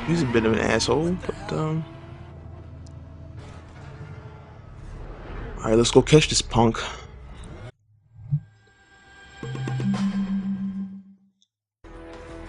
He's a bit of an asshole, but alright, let's go catch this punk.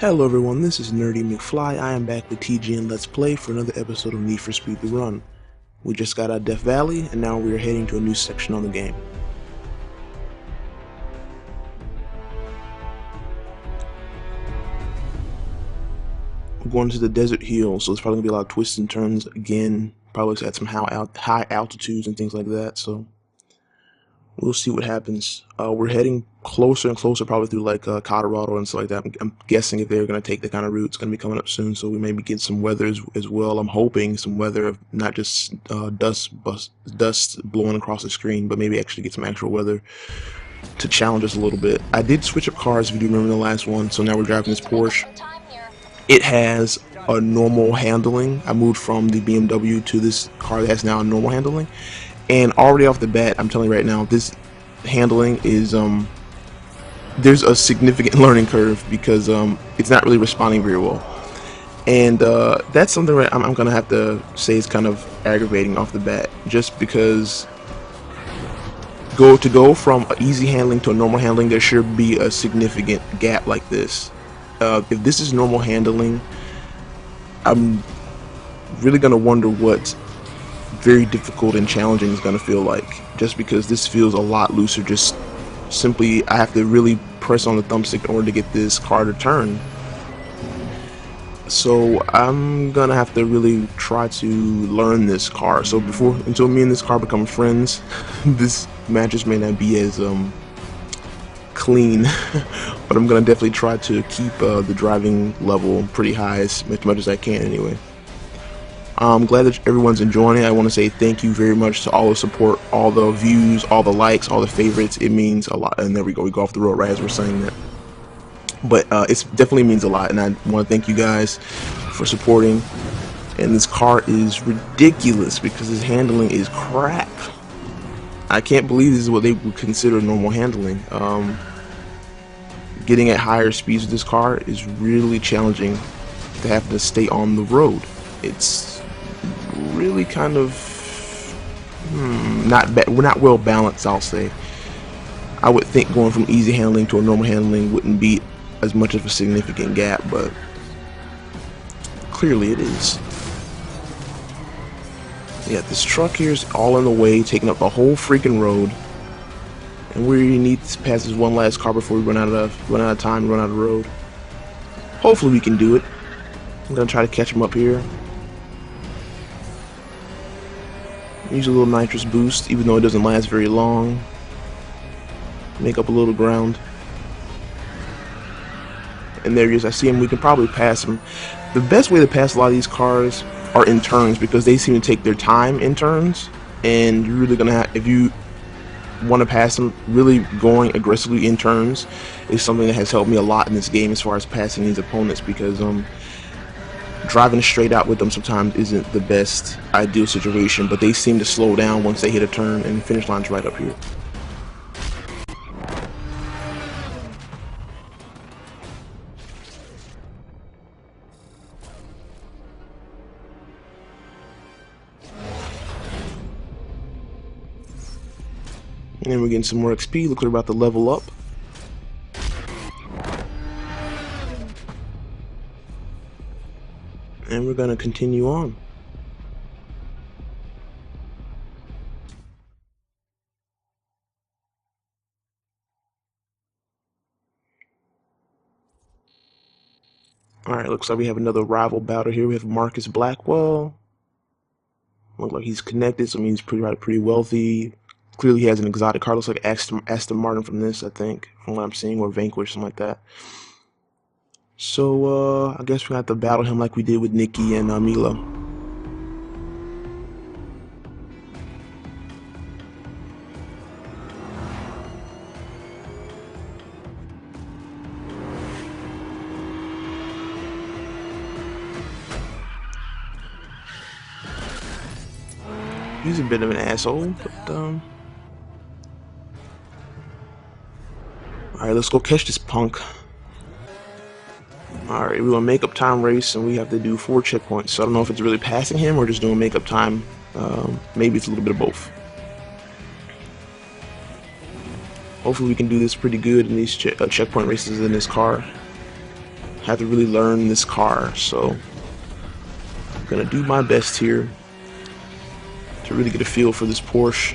Hello everyone, this is Nerdy Mcfly. I am back with TGN Let's Play for another episode of Need for Speed The Run. We just got out of Death Valley, and now we are heading to a new section on the game. We're going to the Desert Hill, so there's probably going to be a lot of twists and turns again. Probably at some high altitudes and things like that, so we'll see what happens. We're heading closer and closer, probably through like Colorado and stuff like that. I'm guessing if they're going to take the kind of route, it's going to be coming up soon, so we maybe get some weather as well. I'm hoping some weather of not just dust blowing across the screen, but maybe actually get some actual weather to challenge us a little bit. I did switch up cars, if you do remember the last one, so now we're driving this Porsche. It has a normal handling. I moved from the BMW to this car that has now a normal handling. And already off the bat, I'm telling you right now, this handling is, there's a significant learning curve because it's not really responding very well. And that's something that I'm going to have to say is kind of aggravating off the bat, just because to go from easy handling to a normal handling, there should be a significant gap like this. If this is normal handling, I'm really going to wonder what very difficult and challenging is going to feel like, just because this feels a lot looser. Just simply, I have to really press on the thumbstick in order to get this car to turn. So I'm gonna have to really try to learn this car. So until me and this car become friends, this matches may not be as clean, but I'm gonna definitely try to keep the driving level pretty high as much as I can anyway. I'm glad that everyone's enjoying it. I want to say thank you very much to all the support, all the views, all the likes, all the favorites. It means a lot. And there we go, we go off the road right as we're saying that. But it definitely means a lot, and I want to thank you guys for supporting. And this car is ridiculous because his handling is crap. I can't believe this is what they would consider normal handling. Getting at higher speeds with this car is really challenging to have to stay on the road. It's really kind of not well balanced, I'll say. I would think going from easy handling to a normal handling wouldn't be as much of a significant gap, but clearly it is. Yeah, this truck here is all in the way, taking up the whole freaking road, and we need to pass this one last car before we run out of time, run out of road. Hopefully we can do it. I'm gonna try to catch him up here. Use a little nitrous boost, even though it doesn't last very long. Make up a little ground. And there he is. I see him. We can probably pass him. The best way to pass a lot of these cars are in turns, because they seem to take their time in turns. And you're really gonna have, if you want to pass them, really going aggressively in turns is something that has helped me a lot in this game as far as passing these opponents, because driving straight out with them sometimes isn't the best ideal situation, but they seem to slow down once they hit a turn, and the finish line's right up here. And then we're getting some more XP. Look, we're about to level up. And we're going to continue on. Alright, looks like we have another rival battle here. We have Marcus Blackwell. Looks like he's connected, so it means he's pretty wealthy. Clearly he has an exotic car. Looks like Aston Martin from this, I think, from what I'm seeing, or Vanquish, something like that. So, I guess we have to battle him like we did with Nikki and Mila. He's a bit of an asshole, but alright, let's go catch this punk. Alright, we're gonna make up time race, and we have to do 4 checkpoints. So I don't know if it's really passing him or just doing make up time. Maybe it's a little bit of both. Hopefully we can do this pretty good in these checkpoint races in this car. Have to really learn this car, so I'm gonna do my best here to really get a feel for this Porsche.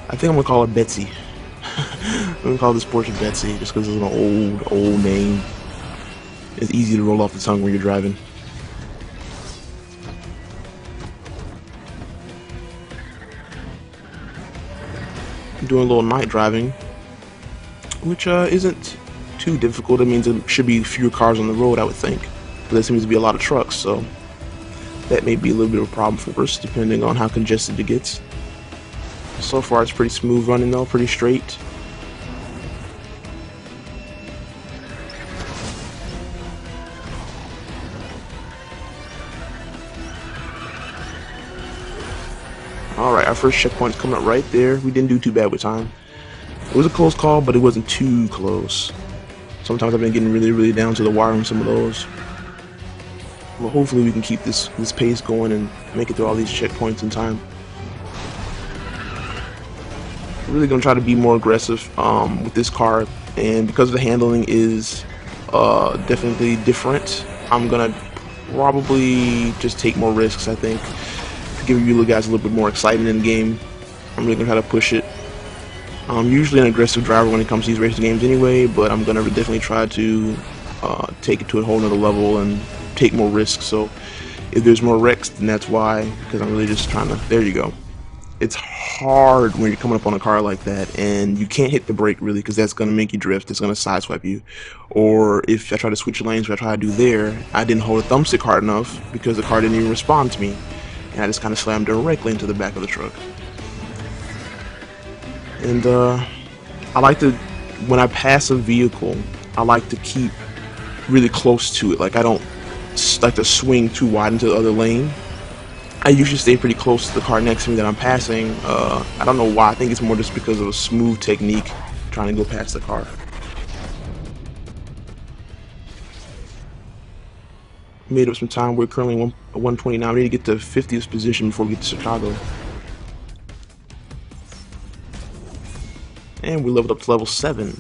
I think I'm gonna call her Betsy. I'm gonna call this Porsche Betsy just because it's an old name. It's easy to roll off the tongue when you're driving. I'm doing a little night driving, which isn't too difficult. It means there should be fewer cars on the road, I would think. But there seems to be a lot of trucks, so that may be a little bit of a problem for us, depending on how congested it gets. So far, it's pretty smooth running though, pretty straight. Alright, our first checkpoint's coming up right there. We didn't do too bad with time. It was a close call, but it wasn't too close. Sometimes I've been getting really down to the wire on some of those. Well, hopefully we can keep this pace going and make it through all these checkpoints in time. I'm really going to try to be more aggressive with this car, and because the handling is definitely different, I'm going to probably just take more risks, I think, to give you guys a little bit more excitement in the game. I'm really going to try to push it. I'm usually an aggressive driver when it comes to these racing games anyway, but I'm going to definitely try to take it to a whole nother level and take more risks. So if there's more wrecks, then that's why, because I'm really just trying to, there you go. It's hard when you're coming up on a car like that and you can't hit the brake really, because that's going to make you drift, it's going to sideswipe you. Or if I try to switch lanes, what I try to do there, I didn't hold a thumbstick hard enough because the car didn't even respond to me, and I just kind of slammed directly into the back of the truck. And I like to, when I pass a vehicle, I like to keep really close to it. Like, I don't like to swing too wide into the other lane. I usually stay pretty close to the car next to me that I'm passing. I don't know why. I think it's more just because of a smooth technique trying to go past the car. Made up some time. We're currently 129. We need to get to 50th position before we get to Chicago. And we leveled up to level 7.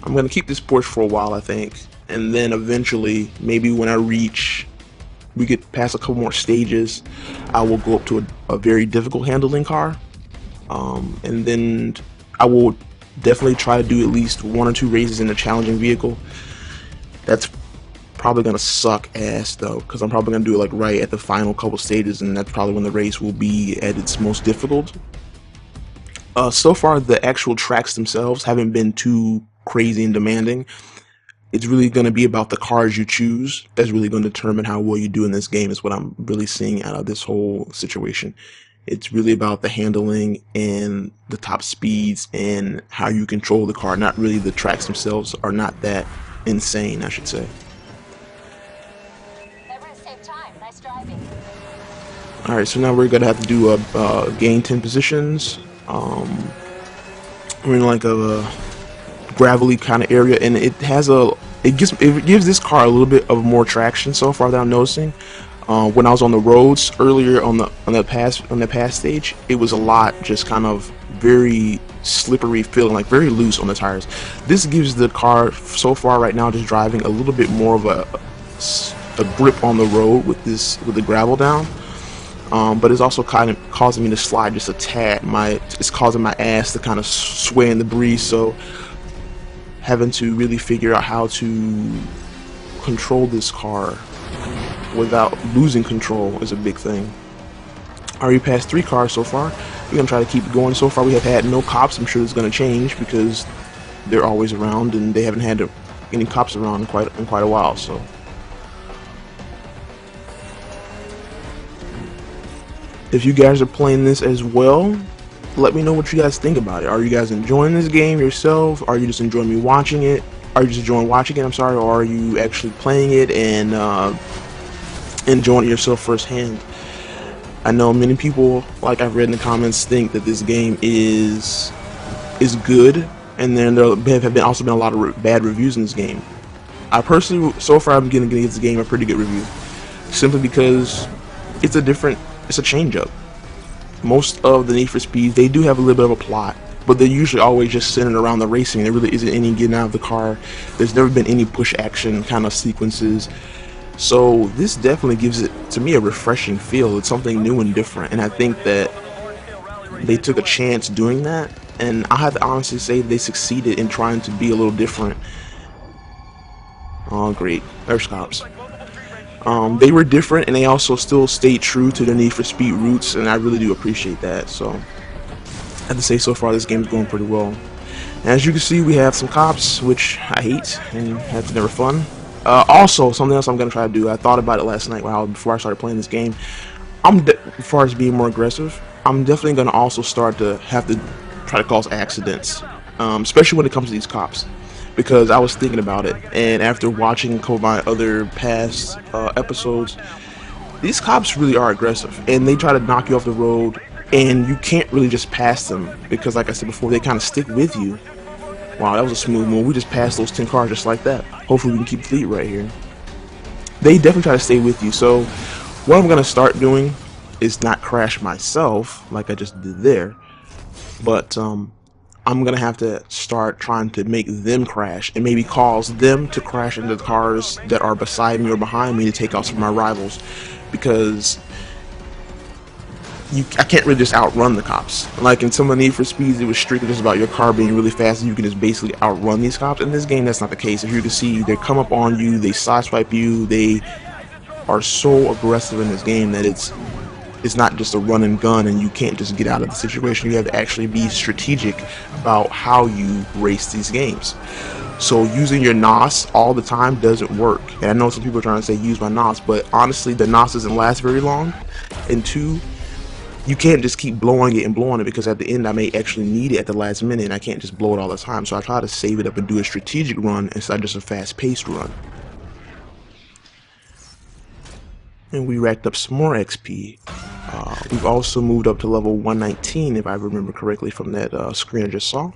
I'm going to keep this Porsche for a while, I think. And then eventually, maybe when we get past a couple more stages, I will go up to a very difficult handling car. And then I will definitely try to do at least 1 or 2 races in a challenging vehicle. That's probably going to suck ass though, because I'm probably going to do it like right at the final couple stages, and that's probably when the race will be at its most difficult. So far, the actual tracks themselves haven't been too crazy and demanding. It's really going to be about the cars you choose that's really going to determine how well you do in this game, is what I'm really seeing out of this whole situation. It's really about the handling and the top speeds and how you control the car, not really the tracks themselves are not that insane, I should say. Nice driving. Alright, so now we're going to have to do gain 10 positions. We're in like a gravelly kind of area, and it gives this car a little bit of more traction so far that I'm noticing. When I was on the roads earlier on that past stage, it was a lot just kind of very slippery feeling, like very loose on the tires. This gives the car so far right now, just driving, a little bit more of a grip on the road with the gravel down. But it's also kind of causing me to slide just a tad. It's causing my ass to kind of sway in the breeze, so having to really figure out how to control this car without losing control is a big thing. I already passed 3 cars so far. We're gonna try to keep it going. So far we have had no cops. I'm sure it's gonna change because they're always around, and they haven't had any cops around in quite a while. So if you guys are playing this as well, let me know what you guys think about it. Are you guys enjoying this game yourself? Are you just enjoying me watching it? Are you just enjoying watching it, I'm sorry, or are you actually playing it and enjoying it yourself firsthand? I know many people, like I've read in the comments, think that this game is good, And then there have also been a lot of bad reviews in this game. I personally, so far, I'm going to give this game a pretty good review, simply because it's a change up. Most of the Need for Speeds, they do have a little bit of a plot, but they're usually always just centered around the racing. There really isn't any getting out of the car. There's never been any push action kind of sequences. So this definitely gives it, to me, a refreshing feel. It's something new and different, and I think that they took a chance doing that, and I have to honestly say they succeeded in trying to be a little different. Oh, great. There's cops. They were different, and they also still stayed true to their Need for Speed roots, and I really do appreciate that. So I have to say, so far this game is going pretty well. And as you can see, we have some cops, which I hate, and that's never fun. Also, something else I'm going to try to do, I thought about it last night before I started playing this game. As far as being more aggressive, I'm definitely going to also start to have to try to cause accidents, especially when it comes to these cops. Because I was thinking about it, and after watching a couple of my other past episodes, these cops really are aggressive, and they try to knock you off the road, and you can't really just pass them, because like I said before, they kind of stick with you. Wow, that was a smooth move. We just passed those 10 cars just like that. Hopefully we can keep the lead right here. They definitely try to stay with you, so what I'm going to start doing is not crash myself, like I just did there, but I'm gonna have to start trying to make them crash, and maybe cause them to crash into the cars that are beside me or behind me to take out some of my rivals, because I can't really just outrun the cops. Like in some of Need for Speeds, it was strictly just about your car being really fast and you can just basically outrun these cops. In this game, that's not the case. If you can see, they come up on you, they sideswipe you, they are so aggressive in this game that it's not just a run and gun, and you can't just get out of the situation. You have to actually be strategic about how you race these games. So using your NOS all the time doesn't work. And I know some people are trying to say use my NOS, but honestly the NOS doesn't last very long. And two, you can't just keep blowing it and blowing it, because at the end I may actually need it at the last minute, and I can't just blow it all the time. So I try to save it up and do a strategic run instead of just a fast-paced run. And we racked up some more XP. We've also moved up to level 119, if I remember correctly from that screen I just saw.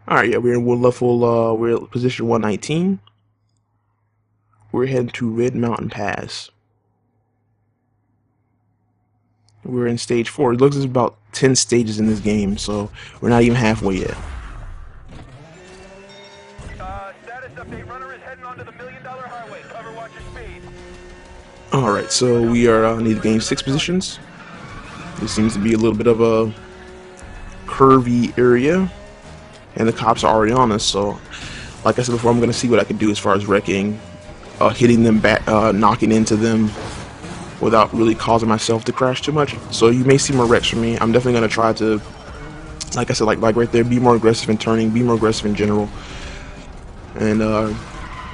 Alright, yeah, we're at position 119. We're heading to Red Mountain Pass. We're in stage 4. It looks like there's about 10 stages in this game, so we're not even halfway yet. Status update, runner is heading onto the $1 million highway. Cover, watch your speed. Alright, so we need to gain 6 positions. This seems to be a little bit of a curvy area, and the cops are already on us, so like I said before, I'm going to see what I can do as far as wrecking, hitting them back, knocking into them without really causing myself to crash too much. So you may see more wrecks from me. I'm definitely going to try to, like I said, like right there, be more aggressive in turning, be more aggressive in general, and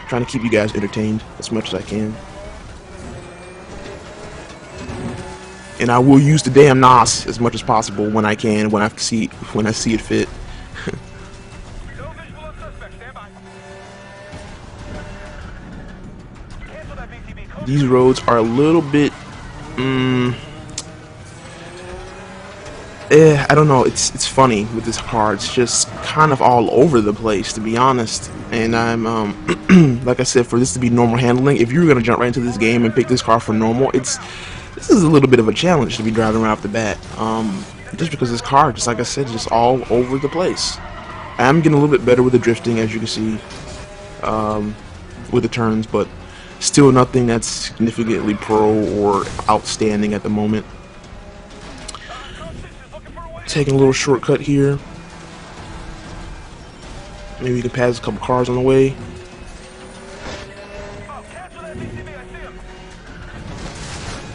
trying to keep you guys entertained as much as I can. And I will use the damn NOS as much as possible when I can, when I see it fit. No visual on suspect, stand by. Cancel that VTB. These roads are a little bit, I don't know. It's funny with this car. It's just kind of all over the place, to be honest. And I'm like I said, for this to be normal handling, if you were gonna jump right into this game and pick this car for normal, this is a little bit of a challenge to be driving right off the bat. Just because this car, just like I said, just all over the place. I am getting a little bit better with the drifting, as you can see, with the turns, but still nothing that's significantly pro or outstanding at the moment. Taking a little shortcut here. Maybe we can pass a couple cars on the way.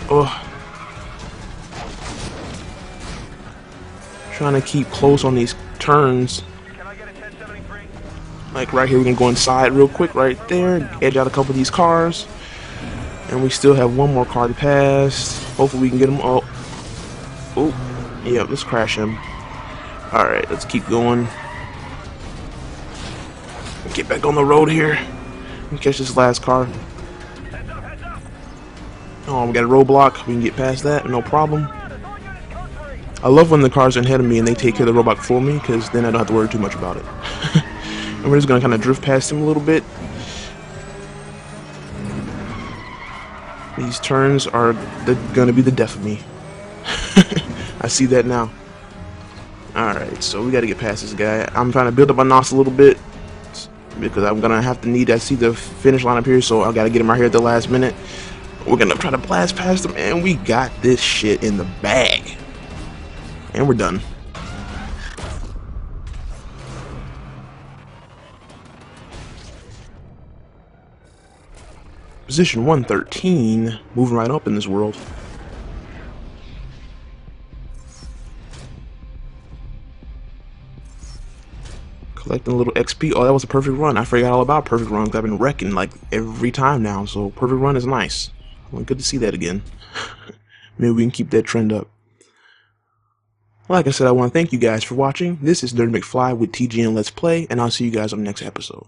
Oh. Trying to keep close on these turns. Like right here, we can go inside real quick right there, edge out a couple of these cars, and we still have one more car to pass. Hopefully we can get him. Oh, yeah, let's crash him. Alright, let's keep going. Get back on the road here and catch this last car. Oh, we got a roadblock. We can get past that, no problem. I love when the cars are ahead of me and they take care of the roadblock for me, because then I don't have to worry too much about it. And we're just going to kind of drift past him a little bit. These turns are going to be the death of me. I see that now. Alright, so we got to get past this guy. I'm trying to build up my NOS a little bit, because I'm going to have to I see the finish line up here, so I got to get him right here at the last minute. We're going to try to blast past him, and we got this shit in the bag. And we're done. Position 113, moving right up in this world. Collecting a little XP. Oh, that was a perfect run. I forgot all about perfect runs. I've been wrecking like every time now, so perfect run is nice. Well, good to see that again. Maybe we can keep that trend up. Like I said, I want to thank you guys for watching. This is Mcf1y with TGN Let's Play, and I'll see you guys on the next episode.